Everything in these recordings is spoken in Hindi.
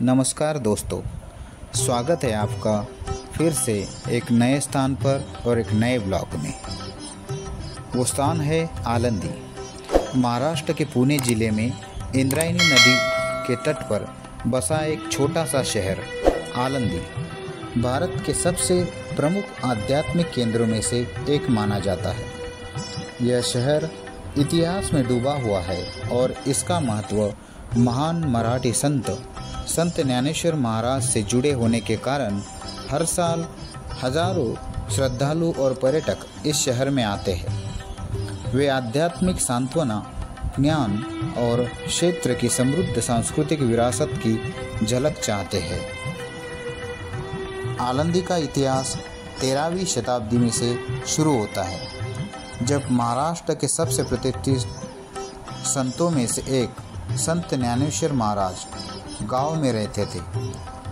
नमस्कार दोस्तों, स्वागत है आपका फिर से एक नए स्थान पर और एक नए ब्लॉग में। वो स्थान है आलंदी। महाराष्ट्र के पुणे ज़िले में इंद्रायणी नदी के तट पर बसा एक छोटा सा शहर आलंदी भारत के सबसे प्रमुख आध्यात्मिक केंद्रों में से एक माना जाता है। यह शहर इतिहास में डूबा हुआ है और इसका महत्व महान मराठी संत ज्ञानेश्वर महाराज से जुड़े होने के कारण हर साल हजारों श्रद्धालु और पर्यटक इस शहर में आते हैं। वे आध्यात्मिक सांत्वना, ज्ञान और क्षेत्र की समृद्ध सांस्कृतिक विरासत की झलक चाहते हैं। आलंदी का इतिहास 13वीं शताब्दी में से शुरू होता है, जब महाराष्ट्र के सबसे प्रतिष्ठित संतों में से एक संत ज्ञानेश्वर महाराज गांव में रहते थे।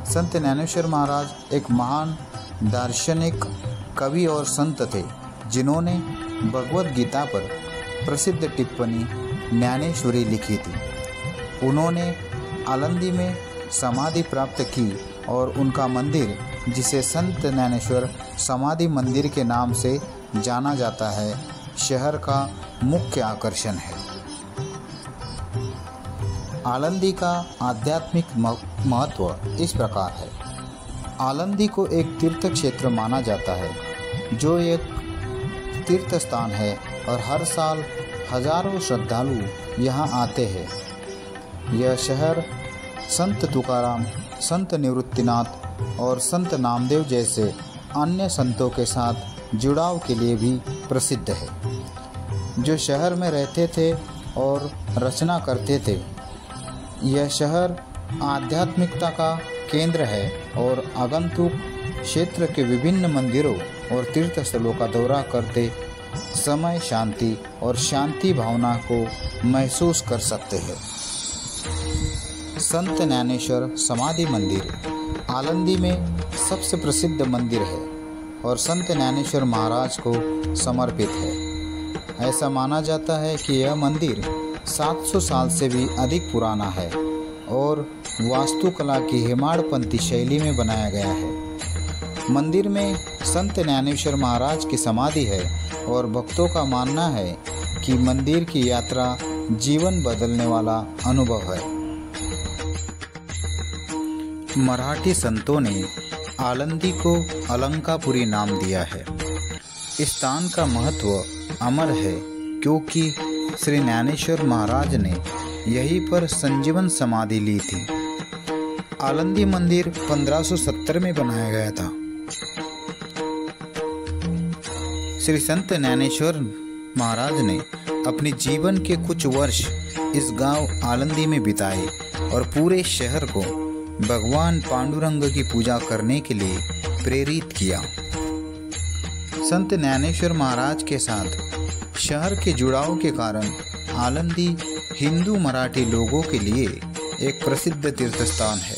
संत ज्ञानेश्वर महाराज एक महान दार्शनिक, कवि और संत थे, जिन्होंने भगवद गीता पर प्रसिद्ध टिप्पणी ज्ञानेश्वरी लिखी थी। उन्होंने आलंदी में समाधि प्राप्त की और उनका मंदिर, जिसे संत ज्ञानेश्वर समाधि मंदिर के नाम से जाना जाता है, शहर का मुख्य आकर्षण है। आलंदी का आध्यात्मिक महत्व इस प्रकार है। आलंदी को एक तीर्थ क्षेत्र माना जाता है, जो एक तीर्थ स्थान है और हर साल हजारों श्रद्धालु यहाँ आते हैं। यह शहर संत तुकाराम, संत निवृत्तिनाथ और संत नामदेव जैसे अन्य संतों के साथ जुड़ाव के लिए भी प्रसिद्ध है, जो शहर में रहते थे और रचना करते थे। यह शहर आध्यात्मिकता का केंद्र है और आगंतुक क्षेत्र के विभिन्न मंदिरों और तीर्थ स्थलों का दौरा करते समय शांति और शांति भावना को महसूस कर सकते हैं। संत ज्ञानेश्वर समाधि मंदिर आलंदी में सबसे प्रसिद्ध मंदिर है और संत ज्ञानेश्वर महाराज को समर्पित है। ऐसा माना जाता है कि यह मंदिर 700 साल से भी अधिक पुराना है और वास्तुकला की हेमाडपंथी शैली में बनाया गया है। मंदिर में संत ज्ञानेश्वर महाराज की समाधि है और भक्तों का मानना है कि मंदिर की यात्रा जीवन बदलने वाला अनुभव है। मराठी संतों ने आलंदी को अलंकापुरी नाम दिया है। इस स्थान का महत्व अमर है, क्योंकि श्री ज्ञानेश्वर महाराज ने यहीं पर संजीवन समाधि ली थी। आलंदी मंदिर 1570 में बनाया गया था। श्री संत ज्ञानेश्वर महाराज ने अपने जीवन के कुछ वर्ष इस गांव आलंदी में बिताए और पूरे शहर को भगवान पांडुरंग की पूजा करने के लिए प्रेरित किया। संत ज्ञानेश्वर महाराज के साथ शहर के जुड़ाव के कारण आलंदी हिंदू मराठी लोगों के लिए एक प्रसिद्ध तीर्थ स्थान है।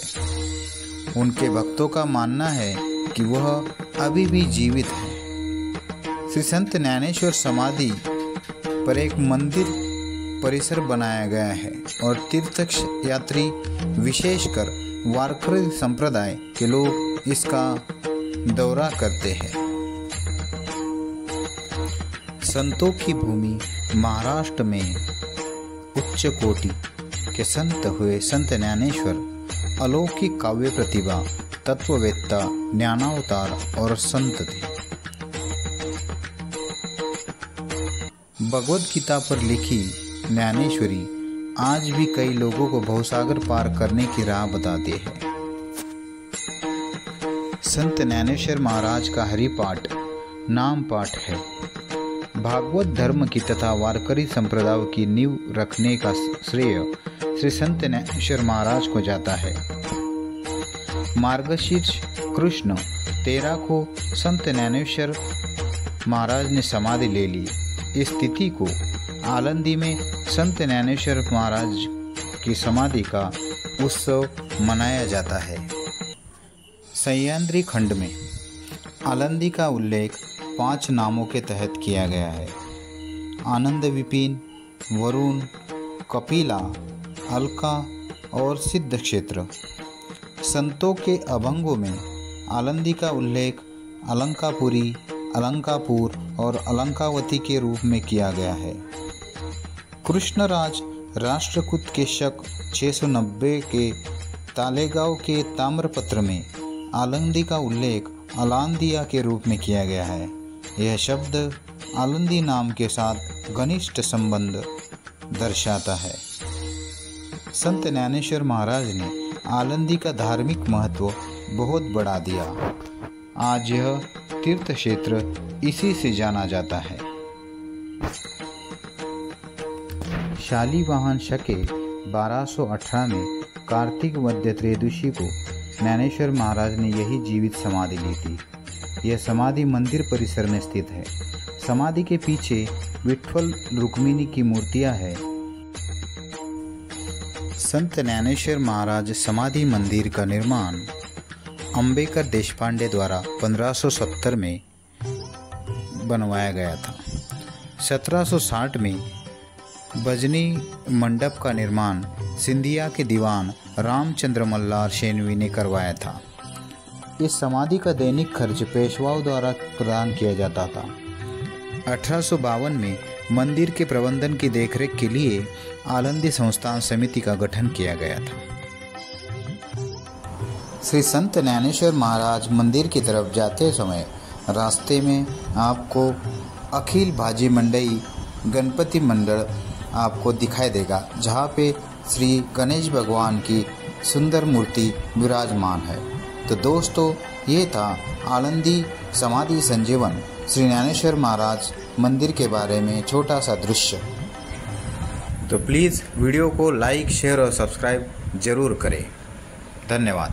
उनके भक्तों का मानना है कि वह अभी भी जीवित है। श्री संत ज्ञानेश्वर समाधि पर एक मंदिर परिसर बनाया गया है और तीर्थ यात्री, विशेषकर वारकरी संप्रदाय के लोग इसका दौरा करते हैं। संतों की भूमि महाराष्ट्र में उच्च कोटि के संत हुए संत ज्ञानेश्वर अलौकिक काव्य प्रतिभा, तत्ववेत्ता, ज्ञानावतार और संत थे। भगवद गीता पर लिखी ज्ञानेश्वरी आज भी कई लोगों को भवसागर पार करने की राह बताती है। संत ज्ञानेश्वर महाराज का हरिपाठ नाम पाठ है। भागवत धर्म की तथा वारकरी संप्रदाय की नींव रखने का श्रेय श्री संत ज्ञानेश्वर महाराज को जाता है। मार्गशीर्ष कृष्ण 13 को संत ज्ञानेश्वर महाराज ने समाधि ले ली। इस तिथि को आलंदी में संत ज्ञानेश्वर महाराज की समाधि का उत्सव मनाया जाता है। सह्याद्री खंड में आलंदी का उल्लेख 5 नामों के तहत किया गया है: आनंद विपिन, वरुण, कपिला, अलका और सिद्ध क्षेत्र। संतों के अभंगों में आलंदी का उल्लेख अलंकापुरी, अलंकापुर और अलंकावती के रूप में किया गया है। कृष्णराज राष्ट्रकूट के शक 690 के तालेगांव के ताम्रपत्र में आलंदी का उल्लेख अलांदिया के रूप में किया गया है। यह शब्द आलंदी नाम के साथ घनिष्ठ संबंध दर्शाता है। संत ज्ञानेश्वर महाराज ने आलंदी का धार्मिक महत्व बहुत बढ़ा दिया। आज यह तीर्थ क्षेत्र इसी से जाना जाता है। शालिवाहन शके 1218 में कार्तिक वद्य त्रयोदशी को ज्ञानेश्वर महाराज ने यही जीवित समाधि ली थी। यह समाधि मंदिर परिसर में स्थित है। समाधि के पीछे विठ्ठल रुक्मिणी की मूर्तियां हैं। संत ज्ञानेश्वर महाराज समाधि मंदिर का निर्माण अंबेकर देशपांडे द्वारा 1570 में बनवाया गया था। 1760 में भजनी मंडप का निर्माण सिंधिया के दीवान रामचंद्र मल्हार शेनवी ने करवाया था। इस समाधि का दैनिक खर्च पेशवाओं द्वारा प्रदान किया जाता था। 1852 में मंदिर के प्रबंधन की देखरेख के लिए आलंदी संस्थान समिति का गठन किया गया था। श्री संत ज्ञानेश्वर महाराज मंदिर की तरफ जाते समय रास्ते में आपको अखिल भाजी मंडई गणपति मंडल आपको दिखाई देगा, जहाँ पे श्री गणेश भगवान की सुंदर मूर्ति विराजमान है। तो दोस्तों, ये था आलंदी समाधि संजीवन श्री ज्ञानेश्वर महाराज मंदिर के बारे में छोटा सा दृश्य। तो प्लीज़ वीडियो को लाइक, शेयर और सब्सक्राइब जरूर करें। धन्यवाद।